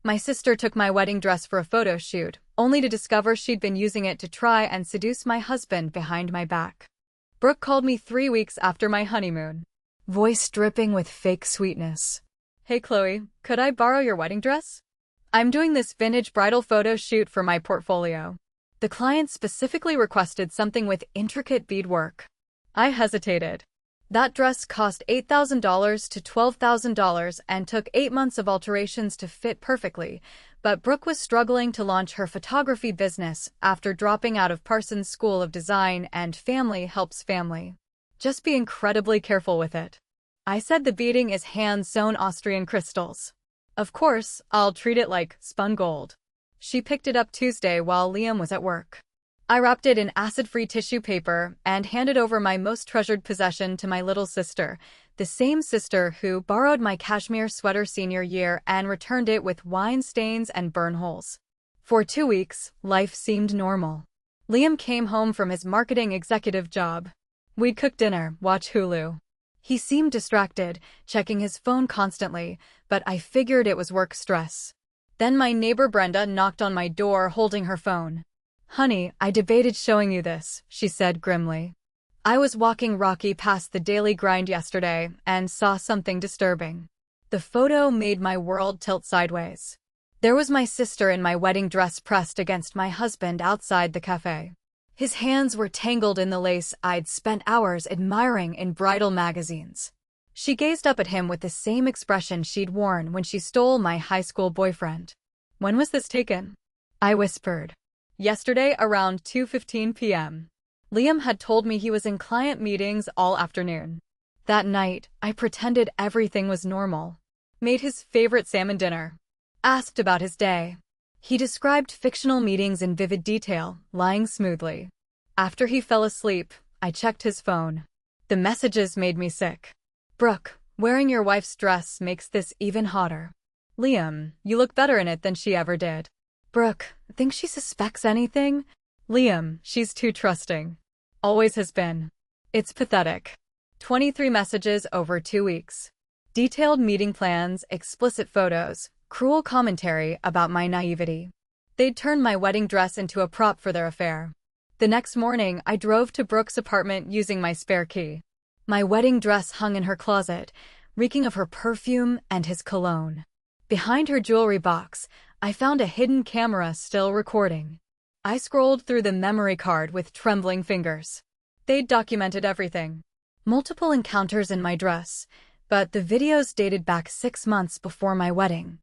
My sister took my wedding dress for a photo shoot, only to discover she'd been using it to try and seduce my husband behind my back. Brooke called me 3 weeks after my honeymoon, voice dripping with fake sweetness. "Hey Chloe, could I borrow your wedding dress? I'm doing this vintage bridal photo shoot for my portfolio. The client specifically requested something with intricate beadwork." I hesitated. That dress cost $8,000 to $12,000 and took 8 months of alterations to fit perfectly, but Brooke was struggling to launch her photography business after dropping out of Parsons School of Design, and family helps family. "Just be incredibly careful with it." I said the beading is hand-sewn Austrian crystals. "Of course, I'll treat it like spun gold." She picked it up Tuesday while Liam was at work. I wrapped it in acid-free tissue paper and handed over my most treasured possession to my little sister, the same sister who borrowed my cashmere sweater senior year and returned it with wine stains and burn holes. For 2 weeks, life seemed normal. Liam came home from his marketing executive job. We'd cook dinner, watch Hulu. He seemed distracted, checking his phone constantly, but I figured it was work stress. Then my neighbor Brenda knocked on my door holding her phone. "Honey, I debated showing you this," she said grimly. "I was walking Rocky past the Daily Grind yesterday and saw something disturbing." The photo made my world tilt sideways. There was my sister in my wedding dress pressed against my husband outside the cafe. His hands were tangled in the lace I'd spent hours admiring in bridal magazines. She gazed up at him with the same expression she'd worn when she stole my high school boyfriend. "When was this taken?" I whispered. "Yesterday around 2:15 p.m. Liam had told me he was in client meetings all afternoon. That night, I pretended everything was normal. Made his favorite salmon dinner. Asked about his day. He described fictional meetings in vivid detail, lying smoothly. After he fell asleep, I checked his phone. The messages made me sick. "Brooke, wearing your wife's dress makes this even hotter." "Liam, you look better in it than she ever did." "Brooke, think she suspects anything?" "Liam, she's too trusting. Always has been." It's pathetic. 23 messages over 2 weeks. Detailed meeting plans, explicit photos, cruel commentary about my naivety. They'd turned my wedding dress into a prop for their affair. The next morning, I drove to Brooke's apartment using my spare key. My wedding dress hung in her closet, reeking of her perfume and his cologne. Behind her jewelry box, I found a hidden camera still recording. I scrolled through the memory card with trembling fingers. They'd documented everything. Multiple encounters in my dress, but the videos dated back 6 months before my wedding.